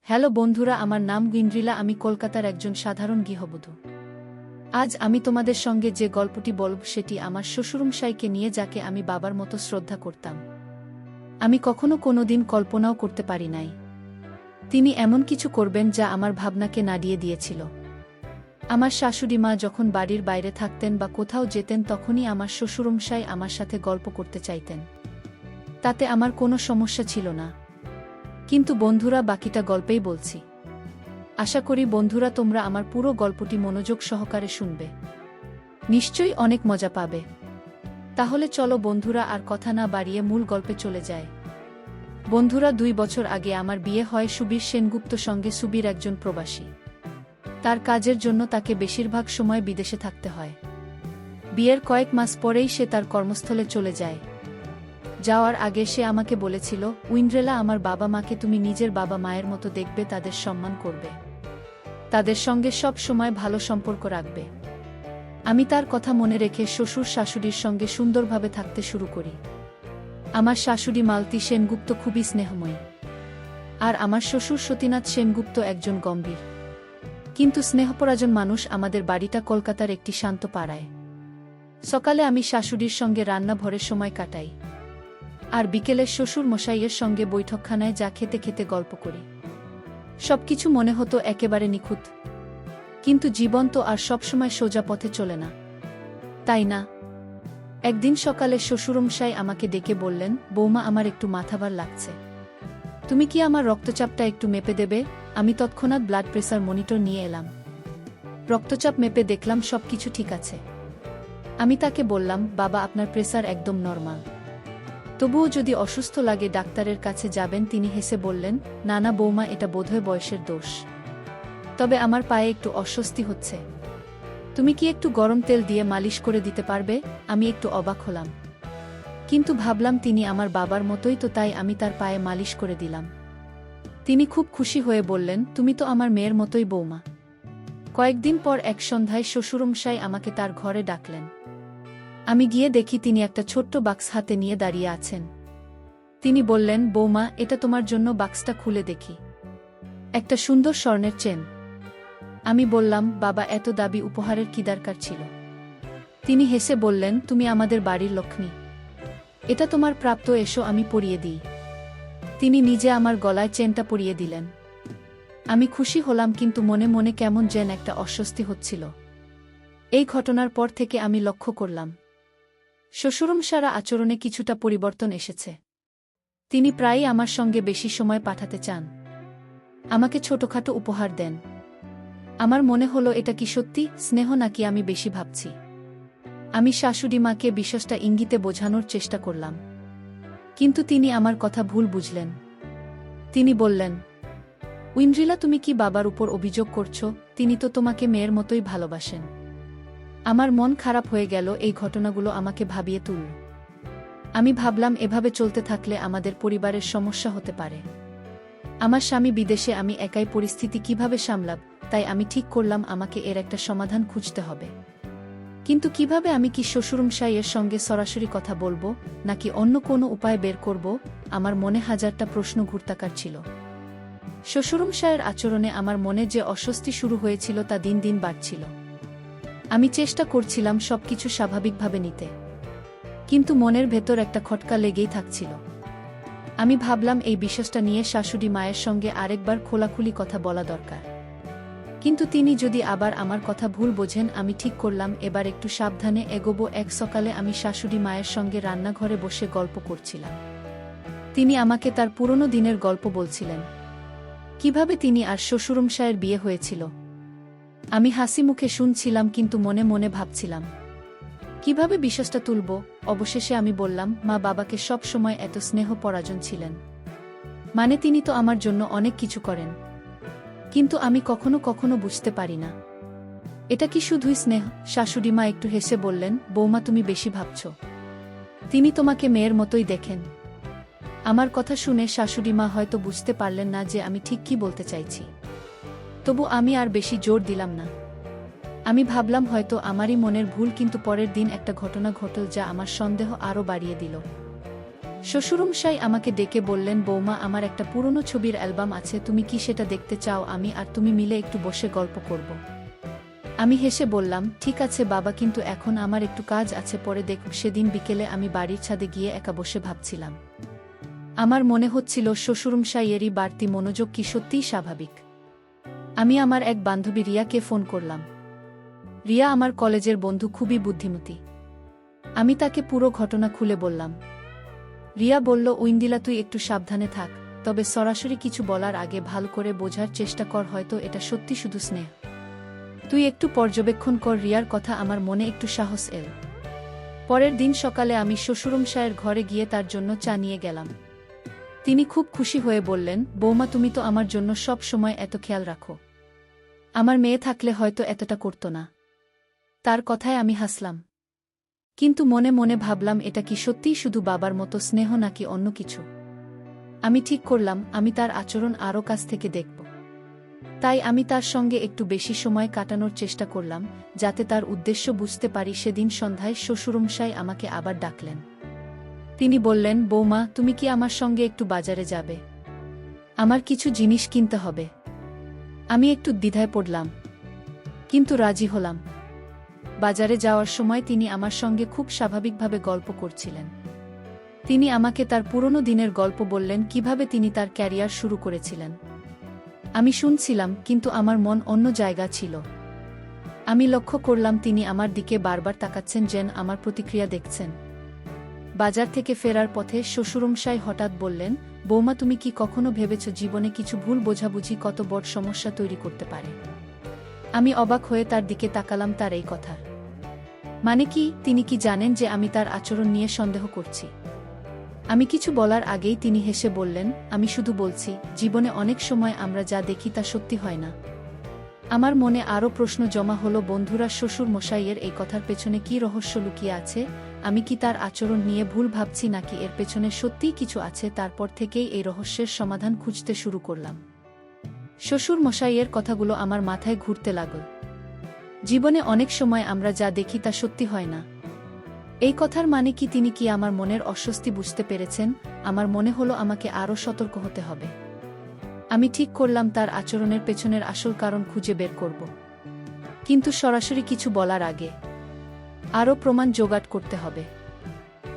Hello বন্ধুরা, আমার নাম গুইন্দ্রিলা। আমি কলকাতার একজন সাধারণ গৃহবধূ। আজ আমি তোমাদের সঙ্গে যে গল্পটি বলব সেটি আমার শ্বশুরমশাইকে নিয়ে, যাকে আমি বাবার মতো শ্রদ্ধা করতাম। আমি কখনো কোনোদিন কল্পনাও করতে পারি নাই তিনি এমন কিছু করবেন যা আমার ভাবনাকে নাড়িয়ে দিয়েছিল। আমার শাশুড়ি মা যখন বাড়ির বাইরে থাকতেন বা কোথাও যেতেন, তখনই আমার শ্বশুরমশাই আমার সাথে গল্প করতে চাইতেন। তাতে আমার কোনো সমস্যা ছিল না। কিন্তু বন্ধুরা, বাকিটা গল্পেই বলছি। আশা করি বন্ধুরা তোমরা আমার পুরো গল্পটি মনোযোগ সহকারে শুনবে। নিশ্চয়ই অনেক মজা পাবে। তাহলে চলো বন্ধুরা, আর কথা না বাড়িয়ে মূল গল্পে চলে যায়। বন্ধুরা, 2 বছর আগে আমার বিয়ে হয় সুবীর সেনগুপ্ত সঙ্গে। সুবীর একজন প্রবাসী। তার কাজের জন্য তাকে বেশিরভাগ সময় বিদেশে থাকতে হয়। বিয়ের কয়েক মাস পরেই সে তার কর্মস্থলে চলে যায়। যাওয়ার আগে সে আমাকে বলেছিল, উইন্দ্রেলা, আমার বাবা মাকে তুমি নিজের বাবা মায়ের মতো দেখবে, তাদের সম্মান করবে, তাদের সঙ্গে সব সময় ভালো সম্পর্ক রাখবে। আমি তার কথা মনে রেখে শ্বশুর শাশুড়ির সঙ্গে সুন্দরভাবে থাকতে শুরু করি। আমার শাশুড়ি মালতী সেনগুপ্ত খুবই স্নেহময়ী, আর আমার শ্বশুর সতীনাথ সেনগুপ্ত একজন গম্ভীর কিন্তু স্নেহপরাজন মানুষ। আমাদের বাড়িটা কলকাতার একটি শান্ত পাড়ায়। সকালে আমি শাশুড়ির সঙ্গে রান্নাঘরে সময় কাটাই, আর বিকেলে শ্বশুর মশাইয়ের সঙ্গে বৈঠকখানায় যা খেতে খেতে গল্প করি। সবকিছু মনে হতো একেবারে নিখুঁত। কিন্তু জীবন তো আর সবসময় সোজা পথে চলে না, তাই না? একদিন সকালে শ্বশুরমশাই আমাকে ডেকে বললেন, বৌমা, আমার একটু মাথাভার লাগছে, তুমি কি আমার রক্তচাপটা একটু মেপে দেবে? আমি তৎক্ষণাৎ ব্লাড প্রেসার মনিটর নিয়ে এলাম। রক্তচাপ মেপে দেখলাম সবকিছু ঠিক আছে। আমি তাকে বললাম, বাবা, আপনার প্রেসার একদম নরমাল, তবুও যদি অসুস্থ লাগে ডাক্তারের কাছে যাবেন। তিনি হেসে বললেন, না না বৌমা, এটা বোধহয় বয়সের দোষ, তবে আমার পায়ে একটু অস্বস্তি হচ্ছে, তুমি কি একটু গরম তেল দিয়ে মালিশ করে দিতে পারবে? আমি একটু অবাক হলাম, কিন্তু ভাবলাম তিনি আমার বাবার মতোই তো, তাই আমি তার পায়ে মালিশ করে দিলাম। তিনি খুব খুশি হয়ে বললেন, তুমি তো আমার মেয়ের মতোই বৌমা। কয়েকদিন পর এক সন্ধ্যায় শ্বশুরমশাই আমাকে তার ঘরে ডাকলেন। আমি গিয়ে দেখি তিনি একটা ছোট্ট বাক্স হাতে নিয়ে দাঁড়িয়ে আছেন। তিনি বললেন, বৌমা, এটা তোমার জন্য, বাক্সটা খুলে দেখি। একটা সুন্দর স্বর্ণের চেন। আমি বললাম, বাবা, এত দাবি উপহারের কি দরকার ছিল? তিনি হেসে বললেন, তুমি আমাদের বাড়ির লক্ষ্মী, এটা তোমার প্রাপ্য, এসো আমি পরিয়ে দিই। তিনি নিজে আমার গলায় চেনটা পরিয়ে দিলেন। আমি খুশি হলাম, কিন্তু মনে মনে কেমন যেন একটা অস্বস্তি হচ্ছিল। এই ঘটনার পর থেকে আমি লক্ষ্য করলাম শ্বশুরমশারা আচরণে কিছুটা পরিবর্তন এসেছে। তিনি প্রায়ই আমার সঙ্গে বেশি সময় পাঠাতে চান, আমাকে ছোটখাটো উপহার দেন। আমার মনে হলো, এটা কি সত্যি স্নেহ, নাকি আমি বেশি ভাবছি? আমি শাশুড়ি মাকে বিষয়টা ইঙ্গিতে বোঝানোর চেষ্টা করলাম, কিন্তু তিনি আমার কথা ভুল বুঝলেন। তিনি বললেন, উইন্দ্রিলা, তুমি কি বাবার উপর অভিযোগ করছো? তিনি তো তোমাকে মেয়ের মতোই ভালোবাসেন। আমার মন খারাপ হয়ে গেল। এই ঘটনাগুলো আমাকে ভাবিয়ে তুলল। আমি ভাবলাম, এভাবে চলতে থাকলে আমাদের পরিবারের সমস্যা হতে পারে। আমার স্বামী বিদেশে, আমি একাই পরিস্থিতি কিভাবে সামলাব? তাই আমি ঠিক করলাম, আমাকে এর একটা সমাধান খুঁজতে হবে। কিন্তু কিভাবে? আমি কি শ্বশুরমশাইয়ের সঙ্গে সরাসরি কথা বলবো, নাকি অন্য কোনো উপায় বের করব? আমার মনে হাজারটা প্রশ্ন ঘুরতাকার ছিল। শ্বশুরমশাইয়ের আচরণে আমার মনে যে অস্বস্তি শুরু হয়েছিল তা দিন দিন বাড়ছিল। আমি চেষ্টা করছিলাম সবকিছু স্বাভাবিকভাবে নিতে, কিন্তু মনের ভেতর একটা খটকা লেগেই থাকছিল। আমি ভাবলাম, এই বিষয়টা নিয়ে শাশুড়ি মায়ের সঙ্গে আরেকবার খোলাখুলি কথা বলা দরকার। কিন্তু তিনি যদি আবার আমার কথা ভুল বোঝেন। আমি ঠিক করলাম, এবার একটু সাবধানে এগোবো। এক সকালে আমি শাশুড়ি মায়ের সঙ্গে রান্নাঘরে বসে গল্প করছিলাম। তিনি আমাকে তার পুরনো দিনের গল্প বলছিলেন, কিভাবে তিনি আর শ্বশুরমশায়ের বিয়ে হয়েছিল। আমি হাসি মুখে শুনছিলাম, কিন্তু মনে মনে ভাবছিলাম কিভাবে বিষয়টা তুলব। অবশেষে আমি বললাম, মা, বাবাকে সব সময় এত স্নেহ পরাজন ছিলেন, মানে তিনি তো আমার জন্য অনেক কিছু করেন, কিন্তু আমি কখনো কখনো বুঝতে পারি না এটা কি শুধুই স্নেহ। শাশুড়ি মা একটু হেসে বললেন, বৌমা, তুমি বেশি ভাবছ, তিনি তোমাকে মেয়ের মতোই দেখেন। আমার কথা শুনে শাশুড়ি মা হয়তো বুঝতে পারলেন না যে আমি ঠিক কি বলতে চাইছি, তবু আমি আর বেশি জোর দিলাম না। আমি ভাবলাম হয়তো আমারই মনের ভুল, কিন্তু পরের দিন একটা ঘটনা ঘটল যা আমার সন্দেহ আরও বাড়িয়ে দিল। শ্বশুরমশাই আমাকে ডেকে বললেন, বৌমা, আমার একটা পুরনো ছবির অ্যালবাম আছে, তুমি কি সেটা দেখতে চাও? আমি আর তুমি মিলে একটু বসে গল্প করব। আমি হেসে বললাম, ঠিক আছে বাবা, কিন্তু এখন আমার একটু কাজ আছে, পরে দেখব। সেদিন বিকেলে আমি বাড়ির ছাদে গিয়ে একা বসে ভাবছিলাম। আমার মনে হচ্ছিল শ্বশুরমশাইয়েরই বাড়তি মনোযোগ কি সত্যিই স্বাভাবিক। আমি আমার এক বান্ধবী রিয়াকে ফোন করলাম। রিয়া আমার কলেজের বন্ধু, খুবই বুদ্ধিমতী। আমি তাকে পুরো ঘটনা খুলে বললাম। রিয়া বলল, ঐন্দিলা, তুই একটু সাবধানে থাক, তবে সরাসরি কিছু বলার আগে ভালো করে বোঝার চেষ্টা কর, হয়তো এটা সত্যি শুধু স্নেহ। তুই একটু পর্যবেক্ষণ কর। রিয়ার কথা আমার মনে একটু সাহস এল। পরের দিন সকালে আমি শ্বশুরমশায়ের ঘরে গিয়ে তার জন্য চা নিয়ে গেলাম। তিনি খুব খুশি হয়ে বললেন, বৌমা, তুমি তো আমার জন্য সব সময় এত খেয়াল রাখো। আমার মেয়ে থাকলে হয়তো এতটা করত না। তার কথায় আমি হাসলাম, কিন্তু মনে মনে ভাবলাম, এটা কি সত্যিই শুধু বাবার মতো স্নেহ নাকি অন্য কিছু? আমি ঠিক করলাম, আমি তার আচরণ আরও কাছ থেকে দেখব। তাই আমি তার সঙ্গে একটু বেশি সময় কাটানোর চেষ্টা করলাম, যাতে তার উদ্দেশ্য বুঝতে পারি। সেদিন সন্ধ্যায় শ্বশুরমশাই আমাকে আবার ডাকলেন। তিনি বললেন, বৌমা, তুমি কি আমার সঙ্গে একটু বাজারে যাবে? আমার কিছু জিনিস কিনতে হবে। আমি একটু দ্বিধায় পড়লাম, কিন্তু রাজি হলাম। বাজারে যাওয়ার সময় তিনি আমার সঙ্গে খুব স্বাভাবিকভাবে গল্প করছিলেন। তিনি আমাকে তার পুরনো দিনের গল্প বললেন, কিভাবে তিনি তার ক্যারিয়ার শুরু করেছিলেন। আমি শুনছিলাম, কিন্তু আমার মন অন্য জায়গা ছিল। আমি লক্ষ্য করলাম তিনি আমার দিকে বারবার তাকাচ্ছেন, যেন আমার প্রতিক্রিয়া দেখছেন। বাজার থেকে ফেরার পথে শ্বশুরমশাই হঠাৎ বললেন, বৌমা, তুমি কি কখনো ভেবেছ জীবনে কিছু ভুল বোঝাবুঝি কত বড় সমস্যা তৈরি করতে পারে? আমি অবাক হয়ে তার দিকে তাকালাম। তার এই কথা মানে কি? তিনি কি জানেন যে আমি তার আচরণ নিয়ে সন্দেহ করছি? আমি কিছু বলার আগেই তিনি হেসে বললেন, আমি শুধু বলছি, জীবনে অনেক সময় আমরা যা দেখি তা সত্যি হয় না। আমার মনে আরও প্রশ্ন জমা হলো, বন্ধুরা, শ্বশুর মশাইয়ের এই কথার পেছনে কি রহস্য লুকিয়ে আছে? আমি কি তার আচরণ নিয়ে ভুল ভাবছি, নাকি এর পেছনে সত্যিই কিছু আছে? তারপর থেকেই এই রহস্যের সমাধান খুঁজতে শুরু করলাম। শ্বশুর মশাইয়ের কথাগুলো আমার মাথায় ঘুরতে লাগল। জীবনে অনেক সময় আমরা যা দেখি তা সত্যি হয় না। এই কথার মানে কি? তিনি কি আমার মনের অস্বস্তি বুঝতে পেরেছেন? আমার মনে হলো আমাকে আরও সতর্ক হতে হবে। আমি ঠিক করলাম তার আচরণের পেছনের আসল কারণ খুঁজে বের করব। কিন্তু সরাসরি কিছু বলার আগে আরও প্রমাণ জোগাড় করতে হবে।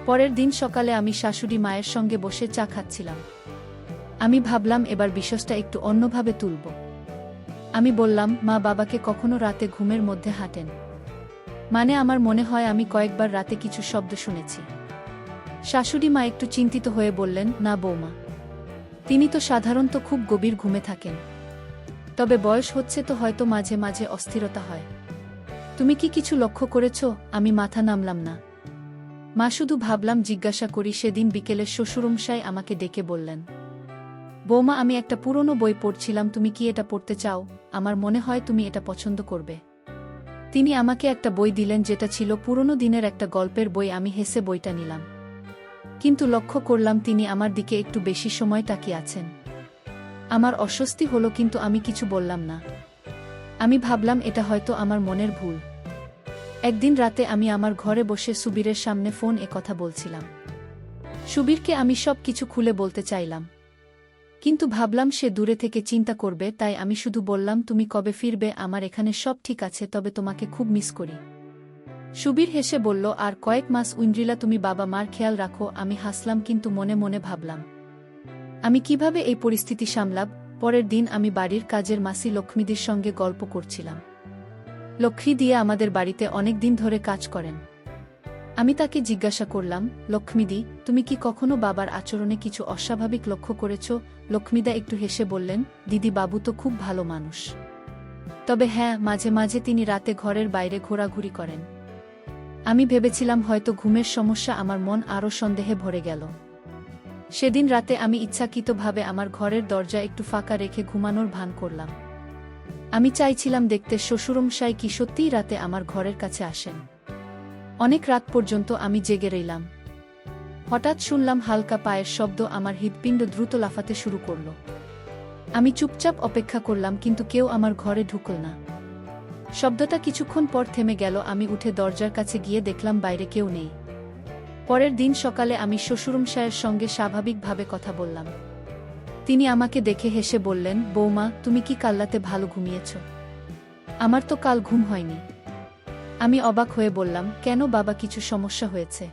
পরের দিন সকালে আমি শাশুড়ি মায়ের সঙ্গে বসে চা খাচ্ছিলাম। আমি ভাবলাম এবার বিষয়টা একটু অন্যভাবে তুলব। আমি বললাম, মা, বাবাকে কখনো রাতে ঘুমের মধ্যে হাঁটেন? মানে আমার মনে হয় আমি কয়েকবার রাতে কিছু শব্দ শুনেছি। শাশুড়ি মা একটু চিন্তিত হয়ে বললেন, না বৌমা, তিনি তো সাধারণত খুব গভীর ঘুমে থাকেন। তবে বয়স হচ্ছে তো, হয়তো মাঝে মাঝে অস্থিরতা হয়। তুমি কি কিছু লক্ষ্য করেছ? আমি মাথা নামলাম না। মা, শুধু ভাবলাম জিজ্ঞাসা করি। সেদিন বিকেলে শ্বশুরমশাই আমাকে ডেকে বললেন, বৌমা, আমি একটা পুরনো বই পড়ছিলাম, তুমি কি এটা পড়তে চাও? আমার মনে হয় তুমি এটা পছন্দ করবে। তিনি আমাকে একটা বই দিলেন, যেটা ছিল পুরনো দিনের একটা গল্পের বই। আমি হেসে বইটা নিলাম, কিন্তু লক্ষ্য করলাম তিনি আমার দিকে একটু বেশি সময় তাকিয়ে আছেন। আমার অস্বস্তি হলো, কিন্তু আমি কিছু বললাম না। আমি ভাবলাম এটা হয়তো আমার মনের ভুল। একদিন রাতে আমি আমার ঘরে বসে সুবীরের সামনে ফোন কথা বলছিলাম। সুবীরকে আমি সব কিছু খুলে বলতে চাইলাম, কিন্তু ভাবলাম সে দূরে থেকে চিন্তা করবে, তাই আমি শুধু বললাম, তুমি কবে ফিরবে? আমার এখানে সব ঠিক আছে, তবে তোমাকে খুব মিস করি। সুবীর হেসে বলল, আর কয়েক মাস ঐন্দ্রিলা, তুমি বাবা মার খেয়াল রাখো। আমি হাসলাম, কিন্তু মনে মনে ভাবলাম, আমি কিভাবে এই পরিস্থিতি সামলাব। পরের দিন আমি বাড়ির কাজের মাসি লক্ষ্মীদির সঙ্গে গল্প করছিলাম। লক্ষ্মী দিয়ে আমাদের বাড়িতে অনেক দিন ধরে কাজ করেন। আমি তাকে জিজ্ঞাসা করলাম, লক্ষ্মীদি, তুমি কি কখনো বাবার আচরণে কিছু অস্বাভাবিক লক্ষ্য করেছ? লক্ষ্মীদা একটু হেসে বললেন, দিদি, বাবু তো খুব ভালো মানুষ। তবে হ্যাঁ, মাঝে মাঝে তিনি রাতে ঘরের বাইরে ঘোরাঘুরি করেন। আমি ভেবেছিলাম হয়তো ঘুমের সমস্যা। আমার মন আরও সন্দেহে ভরে গেল। সেদিন রাতে আমি ইচ্ছাকৃতভাবে আমার ঘরের দরজা একটু ফাঁকা রেখে ঘুমানোর ভান করলাম। আমি চাইছিলাম দেখতে শ্বশুরমশাই কি সত্যিই রাতে আমার ঘরের কাছে আসেন। অনেক রাত পর্যন্ত আমি জেগে রইলাম। হঠাৎ শুনলাম হালকা পায়ের শব্দ। আমার হৃৎপিণ্ড দ্রুত লাফাতে শুরু করল। আমি চুপচাপ অপেক্ষা করলাম, কিন্তু কেউ আমার ঘরে ঢুকল না। শব্দটা কিছুক্ষণ পর থেমে গেল। আমি উঠে দরজার কাছে গিয়ে দেখলাম বাইরে কেউ নেই। পরের দিন সকালে আমি শ্বশুরমশায়ের সঙ্গে স্বাভাবিকভাবে কথা বললাম। তিনি আমাকে দেখে হেসে বললেন, বৌমা, তুমি কি কাল রাতে ভালো ঘুমিয়েছ? আমার তো কাল ঘুম হয়নি। আমি অবাক হয়ে বললাম, কেন বাবা, কিছু সমস্যা হয়েছে?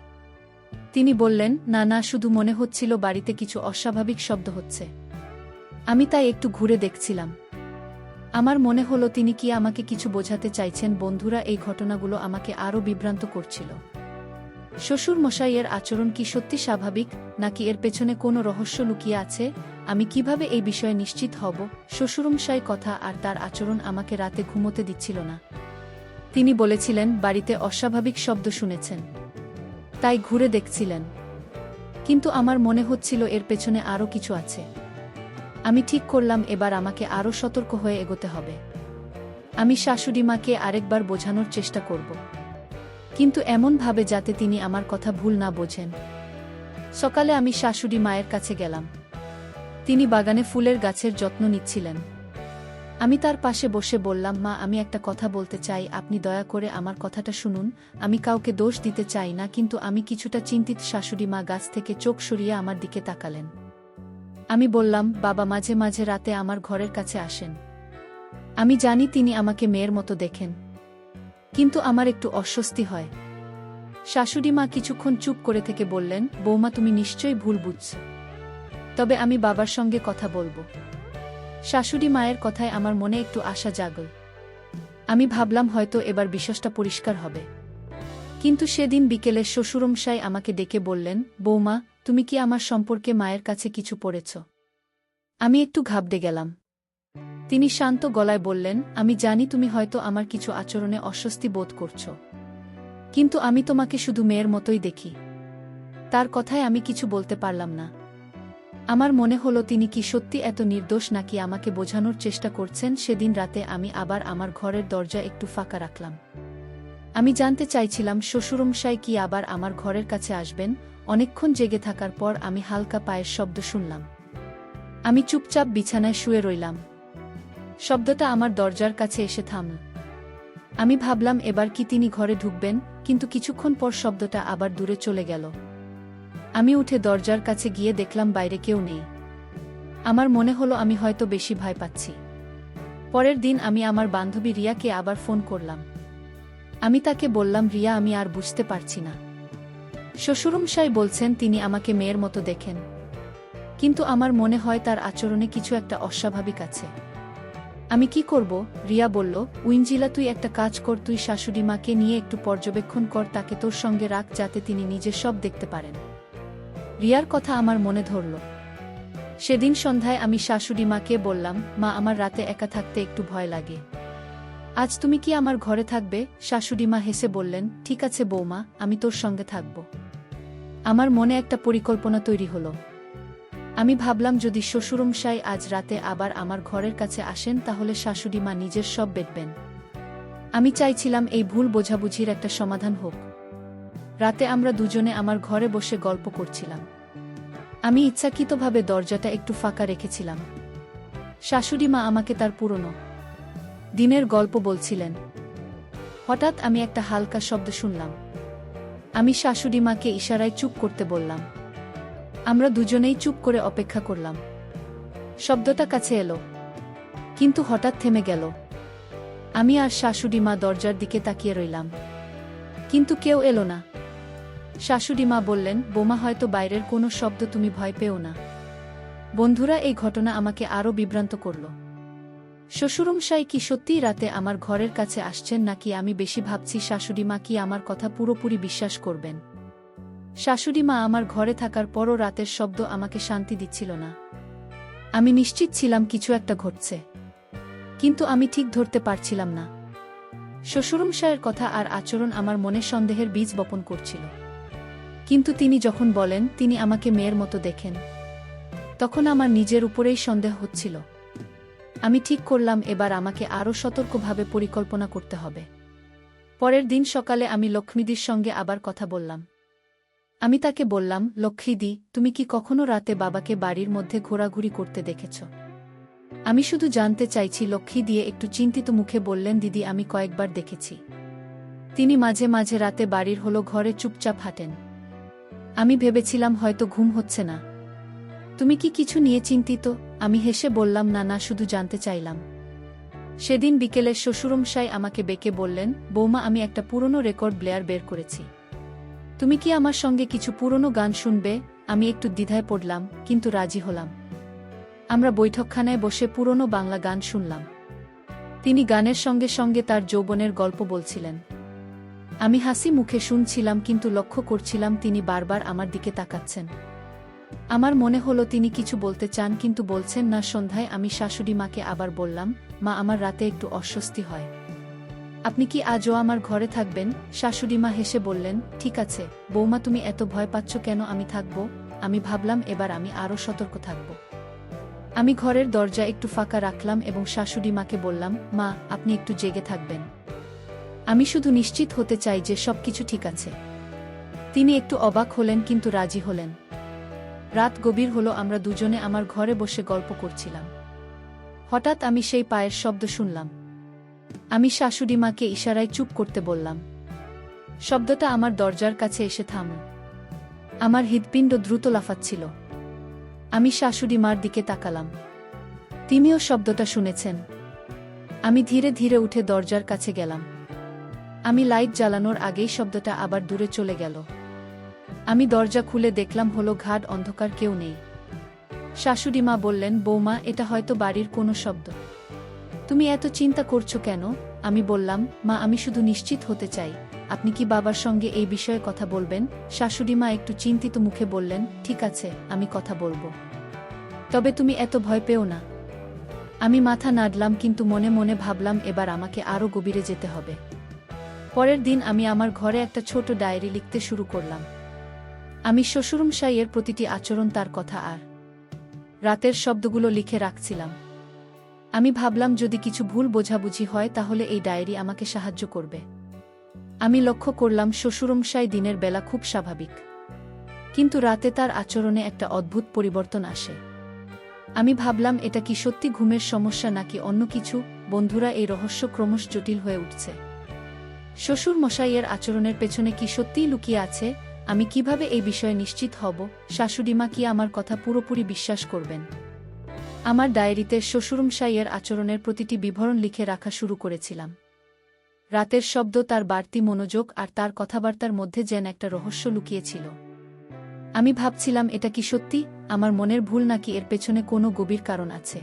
তিনি বললেন, না না, শুধু মনে হচ্ছিল বাড়িতে কিছু অস্বাভাবিক শব্দ হচ্ছে। আমি তাই একটু ঘুরে দেখছিলাম। আমার মনে হলো তিনি কি আমাকে কিছু বোঝাতে চাইছেন। বন্ধুরা, এই ঘটনাগুলো আমাকে আরও বিভ্রান্ত করছিল। শ্বশুর মশাইয়ের আচরণ কি সত্যি স্বাভাবিক, নাকি এর পেছনে কোনো রহস্য লুকিয়ে আছে? আমি কিভাবে এই বিষয়ে নিশ্চিত হব? শ্বশুরমশাই কথা আর তার আচরণ আমাকে রাতে ঘুমোতে দিচ্ছিল না। তিনি বলেছিলেন বাড়িতে অস্বাভাবিক শব্দ শুনেছেন, তাই ঘুরে দেখছিলেন। কিন্তু আমার মনে হচ্ছিল এর পেছনে আরও কিছু আছে। আমি ঠিক করলাম এবার আমাকে আরও সতর্ক হয়ে এগোতে হবে। আমি শাশুড়িমাকে আরেকবার বোঝানোর চেষ্টা করব, কিন্তু এমনভাবে যাতে তিনি আমার কথা ভুল না বোঝেন। সকালে আমি শাশুড়ি মায়ের কাছে গেলাম। তিনি বাগানে ফুলের গাছের যত্ন নিচ্ছিলেন। আমি তার পাশে বসে বললাম, মা, আমি একটা কথা বলতে চাই, আপনি দয়া করে আমার কথাটা শুনুন। আমি কাউকে দোষ দিতে চাই না, কিন্তু আমি কিছুটা চিন্তিত। শাশুড়ি মা গাছ থেকে চোখ সরিয়ে আমার দিকে তাকালেন। আমি বললাম, বাবা মাঝে মাঝে রাতে আমার ঘরের কাছে আসেন। আমি জানি তিনি আমাকে মেয়ের মতো দেখেন, কিন্তু আমার একটু অস্বস্তি হয়। শাশুড়ি মা কিছুক্ষণ চুপ করে থেকে বললেন, বৌমা, তুমি নিশ্চয়ই ভুল বুঝছ, তবে আমি বাবার সঙ্গে কথা বলবো। শাশুড়ি মায়ের কথায় আমার মনে একটু আশা জাগল। আমি ভাবলাম হয়তো এবার বিষয়টা পরিষ্কার হবে। কিন্তু সেদিন বিকেলে শ্বশুরমশাই আমাকে ডেকে বললেন, বৌমা, তুমি কি আমার সম্পর্কে মায়ের কাছে কিছু পড়েছ? আমি একটু ঘাবড়ে গেলাম। তিনি শান্ত গলায় বললেন, আমি জানি তুমি হয়তো আমার কিছু আচরণে অস্বস্তি বোধ করছো, কিন্তু আমি তোমাকে শুধু মেয়ের মতোই দেখি। তার কথায় আমি কিছু বলতে পারলাম না। আমার মনে হলো তিনি কি সত্যি এত নির্দোষ, নাকি আমাকে বোঝানোর চেষ্টা করছেন। সেদিন রাতে আমি আবার আমার ঘরের দরজা একটু ফাঁকা রাখলাম। আমি জানতে চাইছিলাম শ্বশুরমশাই কি আবার আমার ঘরের কাছে আসবেন। অনেকক্ষণ জেগে থাকার পর আমি হালকা পায়ের শব্দ শুনলাম। আমি চুপচাপ বিছানায় শুয়ে রইলাম। শব্দটা আমার দরজার কাছে এসে থামল। আমি ভাবলাম এবার কি তিনি ঘরে ঢুকবেন, কিন্তু কিছুক্ষণ পর শব্দটা আবার দূরে চলে গেল। আমি উঠে দরজার কাছে গিয়ে দেখলাম বাইরে কেউ নেই। আমার মনে হলো আমি হয়তো বেশি ভয় পাচ্ছি। পরের দিন আমি আমার বান্ধবী রিয়াকে আবার ফোন করলাম। আমি তাকে বললাম, রিয়া, আমি আর বুঝতে পারছি না। শ্বশুরমশাই বলছেন তিনি আমাকে মেয়ের মতো দেখেন, কিন্তু আমার মনে হয় তার আচরণে কিছু একটা অস্বাভাবিক আছে। আমি কি করব? রিয়া বলল, উইঞ্জিলা, তুই একটা কাজ কর, তুই শাশুড়ি মাকে নিয়ে একটু পর্যবেক্ষণ কর, তাকে তোর সঙ্গে রাখ, যাতে তিনি নিজে সব দেখতে পারেন। রিয়ার কথা আমার মনে ধরল। সেদিন সন্ধ্যায় আমি শাশুড়ি মাকে বললাম, মা, আমার রাতে একা থাকতে একটু ভয় লাগে। আজ তুমি কি আমার ঘরে থাকবে? শাশুড়ি মা হেসে বললেন, ঠিক আছে বৌমা, আমি তোর সঙ্গে থাকব। আমার মনে একটা পরিকল্পনা তৈরি হলো। আমি ভাবলাম যদি শ্বশুরমশাই আজ রাতে আবার আমার ঘরের কাছে আসেন, তাহলে শাশুড়ি মা নিজের সব দেখবেন। আমি চাইছিলাম এই ভুল বোঝাবুঝির একটা সমাধান হোক। রাতে আমরা দুজনে আমার ঘরে বসে গল্প করছিলাম। আমি ইচ্ছাকৃতভাবে দরজাটা একটু ফাঁকা রেখেছিলাম। শাশুড়ি মা আমাকে তার পুরনো দিনের গল্প বলছিলেন। হঠাৎ আমি একটা হালকা শব্দ শুনলাম। আমি শাশুড়ি মাকে ইশারায় চুপ করতে বললাম। আমরা দুজনেই চুপ করে অপেক্ষা করলাম। শব্দটা কাছে এলো, কিন্তু হঠাৎ থেমে গেল। আমি আর শাশুড়ি মা দরজার দিকে তাকিয়ে রইলাম, কিন্তু কেউ এলো না। শাশুড়ি মা বললেন, বোমা, হয়তো বাইরের কোনো শব্দ, তুমি ভয় পেও না। বন্ধুরা, এই ঘটনা আমাকে আরও বিভ্রান্ত করল। শ্বশুরমশাই কি সত্যিই রাতে আমার ঘরের কাছে আসছেন, নাকি আমি বেশি ভাবছি? শাশুড়ি মা কি আমার কথা পুরোপুরি বিশ্বাস করবেন? শাশুড়ি মা আমার ঘরে থাকার পরও রাতের শব্দ আমাকে শান্তি দিচ্ছিল না। আমি নিশ্চিত ছিলাম কিছু একটা ঘটছে, কিন্তু আমি ঠিক ধরতে পারছিলাম না। শ্বশুরমশায়ের কথা আর আচরণ আমার মনে সন্দেহের বীজ বপন করছিল। কিন্তু তিনি যখন বলেন তিনি আমাকে মেয়ের মতো দেখেন, তখন আমার নিজের উপরেই সন্দেহ হচ্ছিল। আমি ঠিক করলাম এবার আমাকে আরও সতর্কভাবে পরিকল্পনা করতে হবে। পরের দিন সকালে আমি লক্ষ্মীদির সঙ্গে আবার কথা বললাম। আমি তাকে বললাম, লক্ষ্মীদি, তুমি কি কখনো রাতে বাবাকে বাড়ির মধ্যে ঘোরাঘুরি করতে দেখেছ? আমি শুধু জানতে চাইছি। লক্ষ্মী দিয়ে একটু চিন্তিত মুখে বললেন, দিদি, আমি কয়েকবার দেখেছি। তিনি মাঝে মাঝে রাতে বাড়ির হলো ঘরে চুপচাপ হাঁটেন। আমি ভেবেছিলাম হয়তো ঘুম হচ্ছে না। তুমি কি কিছু নিয়ে চিন্তিত? আমি হেসে বললাম, না না, শুধু জানতে চাইলাম। সেদিন বিকেলে শ্বশুরমশাই আমাকে ডেকে বললেন, বৌমা, আমি একটা পুরনো রেকর্ড প্লেয়ার বের করেছি। তুমি কি আমার সঙ্গে কিছু পুরনো গান শুনবে? আমি একটু দ্বিধায় পড়লাম, কিন্তু রাজি হলাম। আমরা বৈঠকখানায় বসে পুরনো বাংলা গান শুনলাম। তিনি গানের সঙ্গে সঙ্গে তার যৌবনের গল্প বলছিলেন। আমি হাসি মুখে শুনছিলাম, কিন্তু লক্ষ্য করছিলাম তিনি বারবার আমার দিকে তাকাচ্ছেন। আমার মনে হলো তিনি কিছু বলতে চান, কিন্তু বলছেন না। সন্ধ্যায় আমি শাশুড়ি মাকে আবার বললাম, মা, আমার রাতে একটু অস্বস্তি হয়। আপনি কি আজও আমার ঘরে থাকবেন? শাশুড়ি মা হেসে বললেন, ঠিক আছে বৌমা, তুমি এত ভয় পাচ্ছ কেন? আমি থাকব। আমি ভাবলাম এবার আমি আরও সতর্ক থাকব। আমি ঘরের দরজা একটু ফাঁকা রাখলাম এবং শাশুড়ি মাকে বললাম, মা, আপনি একটু জেগে থাকবেন। আমি শুধু নিশ্চিত হতে চাই যে সবকিছু ঠিক আছে। তিনি একটু অবাক হলেন, কিন্তু রাজি হলেন। রাত গভীর হলো, আমরা দুজনে আমার ঘরে বসে গল্প করছিলাম। হঠাৎ আমি সেই পায়ের শব্দ শুনলাম। আমি শাশুড়ি মাকে ইশারায় চুপ করতে বললাম। শব্দটা আমার দরজার কাছে এসে থামল। আমার হৃৎপিণ্ড দ্রুত লাফাচ্ছিল। আমি শাশুড়ি মার দিকে তাকালাম। তিনিও শব্দটা শুনেছেন। আমি ধীরে ধীরে উঠে দরজার কাছে গেলাম। আমি লাইট জ্বালানোর আগেই শব্দটা আবার দূরে চলে গেল। আমি দরজা খুলে দেখলাম হলো ঘাট অন্ধকার, কেউ নেই। শাশুড়ি মা বললেন, বৌমা, এটা হয়তো বাড়ির কোনো শব্দ। তুমি এত চিন্তা করছো কেন? আমি বললাম, মা, আমি শুধু নিশ্চিত হতে চাই। আপনি কি বাবার সঙ্গে এই বিষয়ে কথা বলবেন? শাশুড়ি মা একটু চিন্তিত মুখে বললেন, ঠিক আছে, আমি কথা বলবো। তবে তুমি এত ভয় পেও না। আমি মাথা নাড়লাম, কিন্তু মনে মনে ভাবলাম এবার আমাকে আরও গভীরে যেতে হবে। পরের দিন আমি আমার ঘরে একটা ছোট ডায়েরি লিখতে শুরু করলাম। আমি শ্বশুরমশাইয়ের প্রতিটি আচরণ, তার কথা আর রাতের শব্দগুলো লিখে রাখছিলাম। আমি ভাবলাম যদি কিছু ভুল বোঝাবুঝি হয় তাহলে এই ডায়েরি আমাকে সাহায্য করবে। আমি লক্ষ্য করলাম শ্বশুরমশাই দিনের বেলা খুব স্বাভাবিক, কিন্তু রাতে তার আচরণে একটা অদ্ভুত পরিবর্তন আসে। আমি ভাবলাম এটা কি সত্যি ঘুমের সমস্যা নাকি অন্য কিছু? বন্ধুরা, এই রহস্য ক্রমশ জটিল হয়ে উঠছে। শ্বশুর মশাইয়ের আচরণের পেছনে কি সত্যিই লুকিয়ে আছে? আমি কিভাবে এই বিষয়ে নিশ্চিত হব? শাশুড়িমা কি আমার কথা পুরোপুরি বিশ্বাস করবেন? আমার ডায়েরিতে শ্বশুরমশাইয়ের আচরণের প্রতিটি বিবরণ লিখে রাখা শুরু করেছিলাম। রাতের শব্দ, তার বাড়তি মনোযোগ আর তার কথাবার্তার মধ্যে যেন একটা রহস্য লুকিয়েছিল। আমি ভাবছিলাম, এটা কি সত্যি আমার মনের ভুল নাকি এর পেছনে কোনো গভীর কারণ আছে?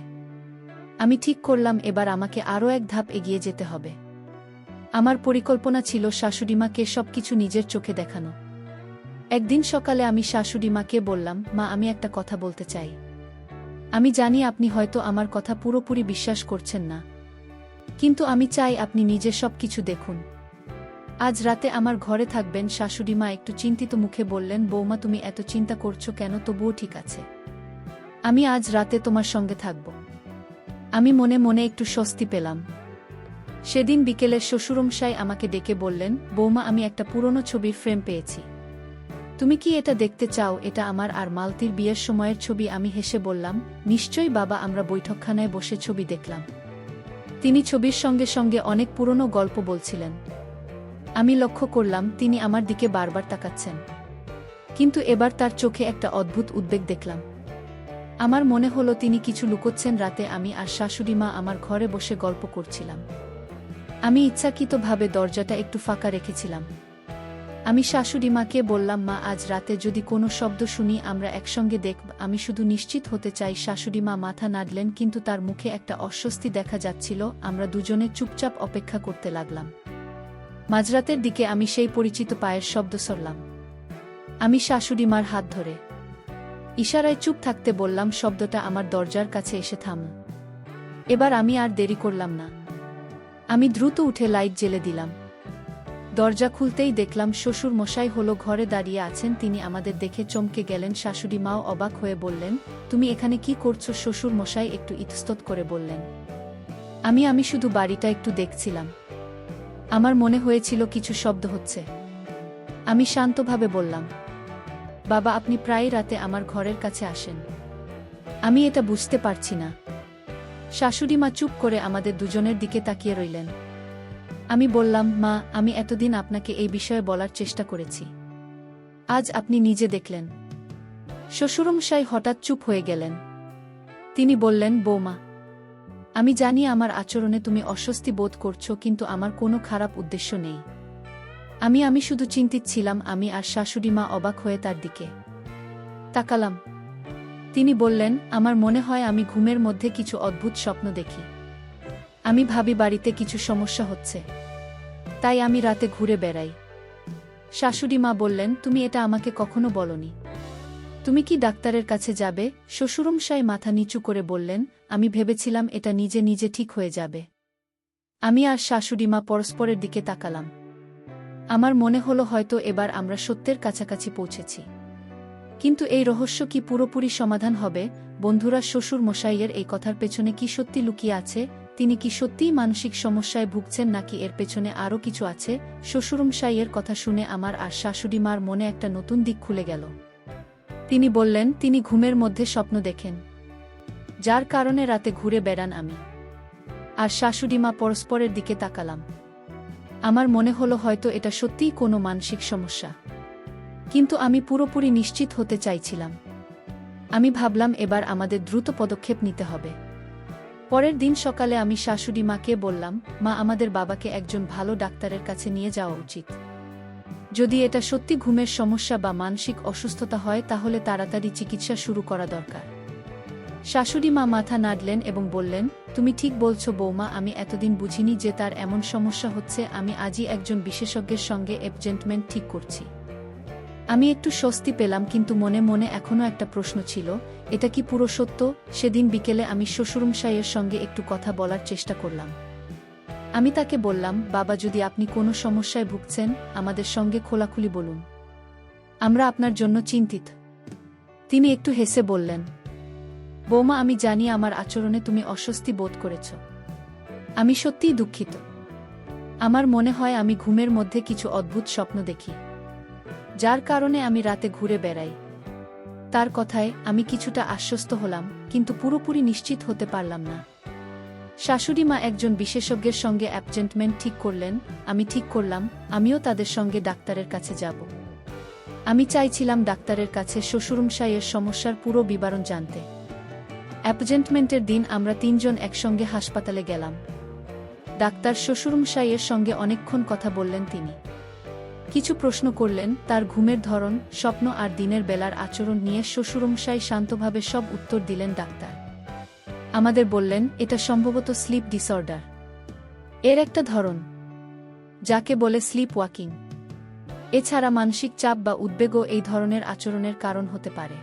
আমি ঠিক করলাম এবার আমাকে আরও এক ধাপ এগিয়ে যেতে হবে। আমার পরিকল্পনা ছিল শাশুড়িমাকে সবকিছু নিজের চোখে দেখানো। একদিন সকালে আমি শাশুড়িমাকে বললাম, মা, আমি একটা কথা বলতে চাই। আমি জানি আপনি হয়তো আমার কথা পুরোপুরি বিশ্বাস করছেন না, কিন্তু আমি চাই আপনি নিজে সবকিছু দেখুন। আজ রাতে আমার ঘরে থাকবেন। শাশুড়িমা একটু চিন্তিত মুখে বললেন, বৌমা, তুমি এত চিন্তা করছো কেন? তবুও ঠিক আছে, আমি আজ রাতে তোমার সঙ্গে থাকব। আমি মনে মনে একটু স্বস্তি পেলাম। সেদিন বিকেলে শ্বশুরমশাই আমাকে ডেকে বললেন, বৌমা, আমি একটা পুরনো ছবির ফ্রেম পেয়েছি। তুমি কি এটা দেখতে চাও? এটা আমার আর মালতীর বিয়ের সময়ের ছবি। আমি হেসে বললাম, নিশ্চয়ই বাবা। আমরা বৈঠকখানায় বসে ছবি দেখলাম। তিনি ছবির সঙ্গে সঙ্গে অনেক পুরনো গল্প বলছিলেন। আমি লক্ষ্য করলাম তিনি আমার দিকে বারবার তাকাচ্ছেন, কিন্তু এবার তার চোখে একটা অদ্ভুত উদ্বেগ দেখলাম। আমার মনে হলো তিনি কিছু লুকোচ্ছেন। রাতে আমি আর শাশুড়িমা আমার ঘরে বসে গল্প করছিলাম। আমি ইচ্ছাকৃতভাবে দরজাটা একটু ফাঁকা রেখেছিলাম। আমি শাশুড়িমাকে বললাম, মা, আজ রাতে যদি কোনো শব্দ শুনি আমরা একসঙ্গে দেখব। আমি শুধু নিশ্চিত হতে চাই। শাশুড়িমা মাথা নাড়লেন, কিন্তু তার মুখে একটা অস্বস্তি দেখা যাচ্ছিল। আমরা দুজনে চুপচাপ অপেক্ষা করতে লাগলাম। মাঝরাতের দিকে আমি সেই পরিচিত পায়ের শব্দ শুনলাম। আমি শাশুড়িমার হাত ধরে ইশারায় চুপ থাকতে বললাম। শব্দটা আমার দরজার কাছে এসে থামল। এবার আমি আর দেরি করলাম না। আমি দ্রুত উঠে লাইট জ্বেলে দিলাম। দরজা খুলতেই দেখলাম শ্বশুর মশাই হলো ঘরে দাঁড়িয়ে আছেন। তিনি আমাদের দেখে চমকে গেলেন। শাশুড়ি মাও অবাক হয়ে বললেন, তুমি এখানে কি করছো? শ্বশুর মশাই একটু ইতস্তত করে বললেন, আমি শুধু বাড়িটা একটু দেখছিলাম। আমার মনে হয়েছিল কিছু শব্দ হচ্ছে। আমি শান্তভাবে বললাম, বাবা, আপনি প্রায় রাতে আমার ঘরের কাছে আসেন। আমি এটা বুঝতে পারছি না। শাশুড়িমা চুপ করে আমাদের দুজনের দিকে তাকিয়ে রইলেন। আমি বললাম, মা, আমি এতদিন আপনাকে এই বিষয়ে বলার চেষ্টা করেছি, আজ আপনি নিজে দেখলেন। শ্বশুরমশাই হঠাৎ চুপ হয়ে গেলেন। তিনি বললেন, বৌমা, আমি জানি আমার আচরণে তুমি অস্বস্তি বোধ করছো, কিন্তু আমার কোনো খারাপ উদ্দেশ্য নেই। আমি শুধু চিন্তিত ছিলাম। আমি আর শাশুড়িমা অবাক হয়ে তার দিকে তাকালাম। তিনি বললেন, আমার মনে হয় আমি ঘুমের মধ্যে কিছু অদ্ভুত স্বপ্ন দেখি। আমি ভাবি বাড়িতে কিছু সমস্যা হচ্ছে, তাই আমি রাতে ঘুরে বেড়াই। শাশুড়িমা বললেন, তুমি এটা আমাকে কখনো বলনি। তুমি কি ডাক্তারের কাছে যাবে? শ্বশুরমশাই মাথা নিচু করে বললেন, আমি ভেবেছিলাম এটা নিজে নিজে ঠিক হয়ে যাবে। আমি আর শাশুড়িমা পরস্পরের দিকে তাকালাম। আমার মনে হলো হয়তো এবার আমরা সত্যের কাছাকাছি পৌঁছেছি। কিন্তু এই রহস্য কি পুরোপুরি সমাধান হবে? বন্ধুরা, শ্বশুর মশাইয়ের এই কথার পেছনে কি সত্যি লুকিয়ে আছে? তিনি কি সত্যিই মানসিক সমস্যায় ভুগছেন, নাকি এর পেছনে আরও কিছু আছে? শ্বশুরমশাইয়ের কথা শুনে আমার আর শাশুড়িমার মনে একটা নতুন দিক খুলে গেল। তিনি বললেন, তিনি ঘুমের মধ্যে স্বপ্ন দেখেন, যার কারণে রাতে ঘুরে বেড়ান। আমি আর শাশুড়িমা পরস্পরের দিকে তাকালাম। আমার মনে হলো হয়তো এটা সত্যিই কোনো মানসিক সমস্যা, কিন্তু আমি পুরোপুরি নিশ্চিত হতে চাইছিলাম। আমি ভাবলাম এবার আমাদের দ্রুত পদক্ষেপ নিতে হবে। পরের দিন সকালে আমি শাশুড়িমাকে বললাম, মা, আমাদের বাবাকে একজন ভালো ডাক্তারের কাছে নিয়ে যাওয়া উচিত। যদি এটা সত্যি ঘুমের সমস্যা বা মানসিক অসুস্থতা হয়, তাহলে তাড়াতাড়ি চিকিৎসা শুরু করা দরকার। শাশুড়িমা মাথা নাড়লেন এবং বললেন, তুমি ঠিক বলছো বৌমা, আমি এতদিন বুঝিনি যে তার এমন সমস্যা হচ্ছে। আমি আজই একজন বিশেষজ্ঞের সঙ্গে অ্যাপয়েন্টমেন্ট ঠিক করছি। আমি একটু স্বস্তি পেলাম, কিন্তু মনে মনে এখনও একটা প্রশ্ন ছিল, এটা কি পুরো সত্য? সেদিন বিকেলে আমি শ্বশুরমশাইয়ের সঙ্গে একটু কথা বলার চেষ্টা করলাম। আমি তাকে বললাম, বাবা, যদি আপনি কোনো সমস্যায় ভুগছেন, আমাদের সঙ্গে খোলাখুলি বলুন। আমরা আপনার জন্য চিন্তিত। তিনি একটু হেসে বললেন, বৌমা, আমি জানি আমার আচরণে তুমি অস্বস্তি বোধ করেছ। আমি সত্যিই দুঃখিত। আমার মনে হয় আমি ঘুমের মধ্যে কিছু অদ্ভুত স্বপ্ন দেখি, যার কারণে আমি রাতে ঘুরে বেড়াই। তার কথায় আমি কিছুটা আশ্বস্ত হলাম, কিন্তু পুরোপুরি নিশ্চিত হতে পারলাম না। শাশুড়িমা একজন বিশেষজ্ঞের সঙ্গে অ্যাপয়েন্টমেন্ট ঠিক করলেন। আমি ঠিক করলাম আমিও তাদের সঙ্গে ডাক্তারের কাছে যাব। আমি চাইছিলাম ডাক্তারের কাছে শ্বশুরমশাইয়ের সমস্যার পুরো বিবরণ জানতে। অ্যাপয়েন্টমেন্টের দিন আমরা তিনজন একসঙ্গে হাসপাতালে গেলাম। ডাক্তার শ্বশুরমশাইয়ের সঙ্গে অনেকক্ষণ কথা বললেন। তিনি কিছু প্রশ্ন করলেন, তার ঘুমের ধরন, স্বপ্ন আর দিনের বেলার আচরণ নিয়ে। শ্বশুরমশাই শান্তভাবে সব উত্তর দিলেন। ডাক্তার আমাদের বললেন, এটা সম্ভবত স্লিপ ডিসঅর্ডার এর একটা ধরন, যাকে বলে স্লিপ ওয়াকিং। এছাড়া মানসিক চাপ বা উদ্বেগও এই ধরনের আচরণের কারণ হতে পারে।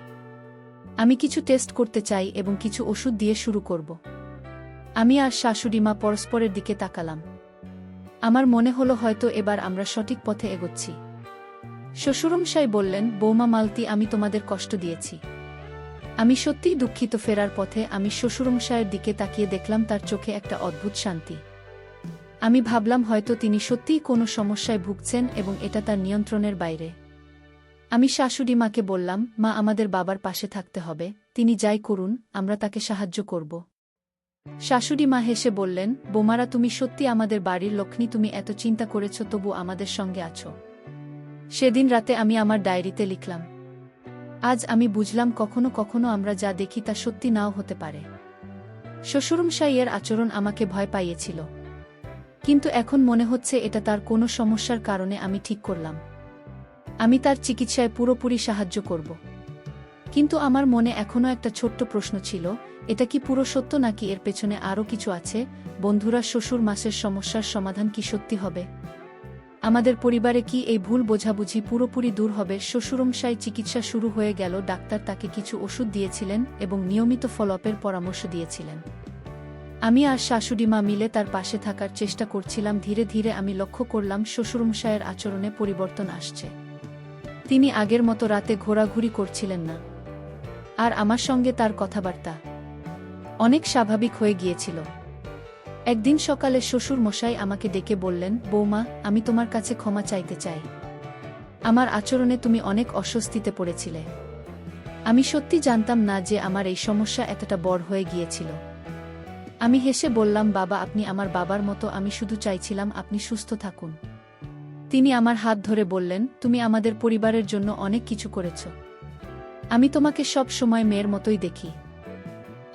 আমি কিছু টেস্ট করতে চাই এবং কিছু ওষুধ দিয়ে শুরু করব। আমি আর শাশুড়িমা পরস্পরের দিকে তাকালাম। আমার মনে হলো হয়তো এবার আমরা সঠিক পথে এগোচ্ছি। শ্বশুরমশাই বললেন, বৌমা মালতী, আমি তোমাদের কষ্ট দিয়েছি। আমি সত্যিই দুঃখিত। ফেরার পথে আমি শ্বশুরমশাইয়ের দিকে তাকিয়ে দেখলাম তার চোখে একটা অদ্ভুত শান্তি। আমি ভাবলাম হয়তো তিনি সত্যিই কোনো সমস্যায় ভুগছেন এবং এটা তার নিয়ন্ত্রণের বাইরে। আমি শাশুড়িমাকে বললাম, মা, আমাদের বাবার পাশে থাকতে হবে। তিনি যাই করুন, আমরা তাকে সাহায্য করব। শাশুড়িমা হেসে বললেন, বোমারা, তুমি সত্যি আমাদের বাড়ির লক্ষ্মী। তুমি এত চিন্তা করেছ, তবু আমাদের সঙ্গে আছো। সেদিন রাতে আমি আমার ডায়েরিতে লিখলাম, আজ আমি বুঝলাম কখনো কখনো আমরা যা দেখি তা সত্যি নাও হতে পারে। শ্বশুরমশাইয়ের আচরণ আমাকে ভয় পাইয়েছিল, কিন্তু এখন মনে হচ্ছে এটা তার কোনো সমস্যার কারণে। আমি ঠিক করলাম আমি তার চিকিৎসায় পুরোপুরি সাহায্য করব। কিন্তু আমার মনে এখনও একটা ছোট্ট প্রশ্ন ছিল, এটা কি পুরো সত্য, নাকি এর পেছনে আরও কিছু আছে? বন্ধুরা, শ্বশুর মাসের সমস্যার সমাধান কি সত্যি হবে? আমাদের পরিবারে কি এই ভুল বোঝাবুঝি পুরোপুরি দূর হবে? শ্বশুরমশাই চিকিৎসা শুরু হয়ে গেল। ডাক্তার তাকে কিছু ওষুধ দিয়েছিলেন এবং নিয়মিত ফলোআপের পরামর্শ দিয়েছিলেন। আমি আর শাশুড়িমা মিলে তার পাশে থাকার চেষ্টা করছিলাম। ধীরে ধীরে আমি লক্ষ্য করলাম শ্বশুরমশাইয়ের আচরণে পরিবর্তন আসছে। তিনি আগের মতো রাতে ঘোরাঘুরি করছিলেন না, আর আমার সঙ্গে তার কথাবার্তা অনেক স্বাভাবিক হয়ে গিয়েছিল। একদিন সকালে শ্বশুর মশাই আমাকে ডেকে বললেন, বৌমা, আমি তোমার কাছে ক্ষমা চাইতে চাই। আমার আচরণে তুমি অনেক অস্বস্তিতে পড়েছিলে। আমি সত্যি জানতাম না যে আমার এই সমস্যা এতটা বড় হয়ে গিয়েছিল। আমি হেসে বললাম, বাবা, আপনি আমার বাবার মতো। আমি শুধু চাইছিলাম আপনি সুস্থ থাকুন। তিনি আমার হাত ধরে বললেন, তুমি আমাদের পরিবারের জন্য অনেক কিছু করেছ। আমি তোমাকে সব সময় মেয়ের মতোই দেখি।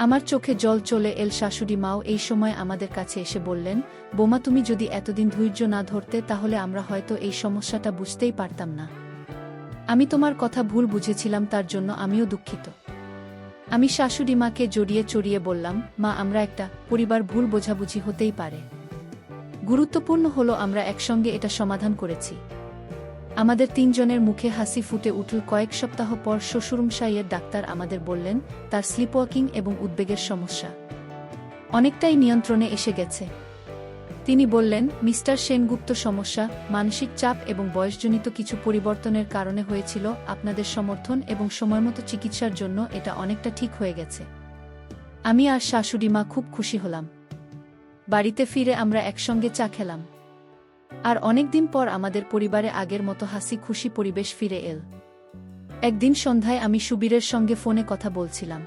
আমার চোখে জল চলে এল। শাশুড়ি মাও এই সময় আমাদের কাছে এসে বললেন, বোমা তুমি যদি এতদিন ধৈর্য না ধরতে তাহলে আমরা হয়তো এই সমস্যাটা বুঝতেই পারতাম না। আমি তোমার কথা ভুল বুঝেছিলাম, তার জন্য আমিও দুঃখিত। আমি শাশুড়ি মাকে জড়িয়ে চড়িয়ে বললাম, মা আমরা একটা পরিবার, ভুল বোঝাবুঝি হতেই পারে। গুরুত্বপূর্ণ হলো আমরা একসঙ্গে এটা সমাধান করেছি। আমাদের তিনজনের মুখে হাসি ফুটে উঠল। কয়েক সপ্তাহ পর শ্বশুরমশাইয়ের ডাক্তার আমাদের বললেন তার স্লিপওয়াকিং এবং উদ্বেগের সমস্যা অনেকটাই নিয়ন্ত্রণে এসে গেছে। তিনি বললেন, মিস্টার সেনগুপ্ত, সমস্যা মানসিক চাপ এবং বয়সজনিত কিছু পরিবর্তনের কারণে হয়েছিল। আপনাদের সমর্থন এবং সময়মতো চিকিৎসার জন্য এটা অনেকটা ঠিক হয়ে গেছে। আমি আর শাশুড়ি মা খুব খুশি হলাম। বাড়িতে ফিরে আমরা একসঙ্গে চা খেলাম। আর অনেকদিন পর আমাদের পরিবারে আগের মতো হাসি খুশি পরিবেশ ফিরে এল। একদিন সন্ধ্যায় আমি সুবীরের সঙ্গে ফোনে কথা বলছিলাম।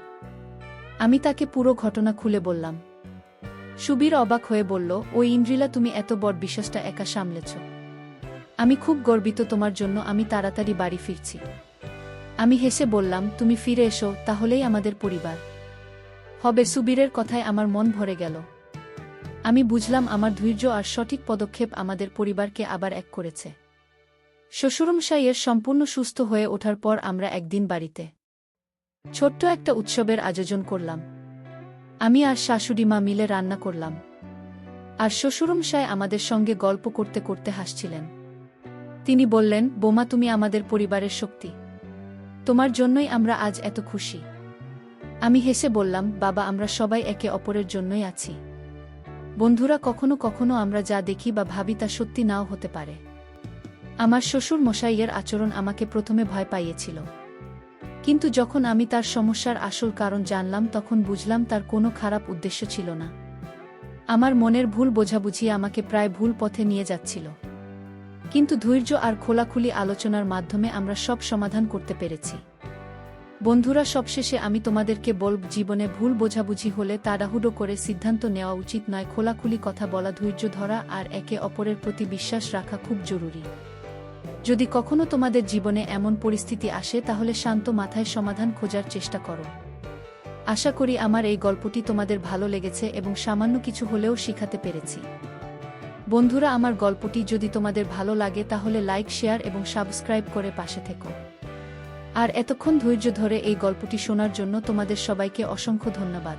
আমি তাকে পুরো ঘটনা খুলে বললাম। সুবীর অবাক হয়ে বলল, ওই ইন্দ্রিলা, তুমি এত বড় বিশ্বাসটা একা সামলেছ। আমি খুব গর্বিত তোমার জন্য। আমি তাড়াতাড়ি বাড়ি ফিরছি। আমি হেসে বললাম, তুমি ফিরে এসো, তাহলেই আমাদের পরিবার হবে। সুবীরের কথায় আমার মন ভরে গেল। আমি বুঝলাম আমার ধৈর্য আর সঠিক পদক্ষেপ আমাদের পরিবারকে আবার এক করেছে। শ্বশুরমশাইয়ের সম্পূর্ণ সুস্থ হয়ে ওঠার পর আমরা একদিন বাড়িতে ছোট্ট একটা উৎসবের আয়োজন করলাম। আমি আর শাশুড়ি মা মিলে রান্না করলাম, আর শ্বশুরমশাই আমাদের সঙ্গে গল্প করতে করতে হাসছিলেন। তিনি বললেন, বোমা তুমি আমাদের পরিবারের শক্তি। তোমার জন্যই আমরা আজ এত খুশি। আমি হেসে বললাম, বাবা আমরা সবাই একে অপরের জন্যই আছি। বন্ধুরা, কখনো কখনো আমরা যা দেখি বা ভাবি তা সত্যি নাও হতে পারে। আমার শ্বশুর মশাইয়ের আচরণ আমাকে প্রথমে ভয় পাইয়েছিল, কিন্তু যখন আমি তার সমস্যার আসল কারণ জানলাম তখন বুঝলাম তার কোনো খারাপ উদ্দেশ্য ছিল না। আমার মনের ভুল বোঝাবুঝি আমাকে প্রায় ভুল পথে নিয়ে যাচ্ছিল, কিন্তু ধৈর্য আর খোলাখুলি আলোচনার মাধ্যমে আমরা সব সমাধান করতে পেরেছি। বন্ধুরা, সবশেষে আমি তোমাদেরকে বলব, জীবনে ভুল বোঝাবুঝি হলে তাড়াহুড়ো করে সিদ্ধান্ত নেওয়া উচিত নয়। খোলাখুলি কথা বলা, ধৈর্য ধরা আর একে অপরের প্রতি বিশ্বাস রাখা খুব জরুরি। যদি কখনো তোমাদের জীবনে এমন পরিস্থিতি আসে তাহলে শান্ত মাথায় সমাধান খোঁজার চেষ্টা করো। আশা করি আমার এই গল্পটি তোমাদের ভালো লেগেছে এবং সামান্য কিছু হলেও শিখাতে পেরেছি। বন্ধুরা, আমার গল্পটি যদি তোমাদের ভালো লাগে তাহলে লাইক, শেয়ার এবং সাবস্ক্রাইব করে পাশে থেকো। আর এতক্ষণ ধৈর্য ধরে এই গল্পটি শোনার জন্য তোমাদের সবাইকে অসংখ্য ধন্যবাদ।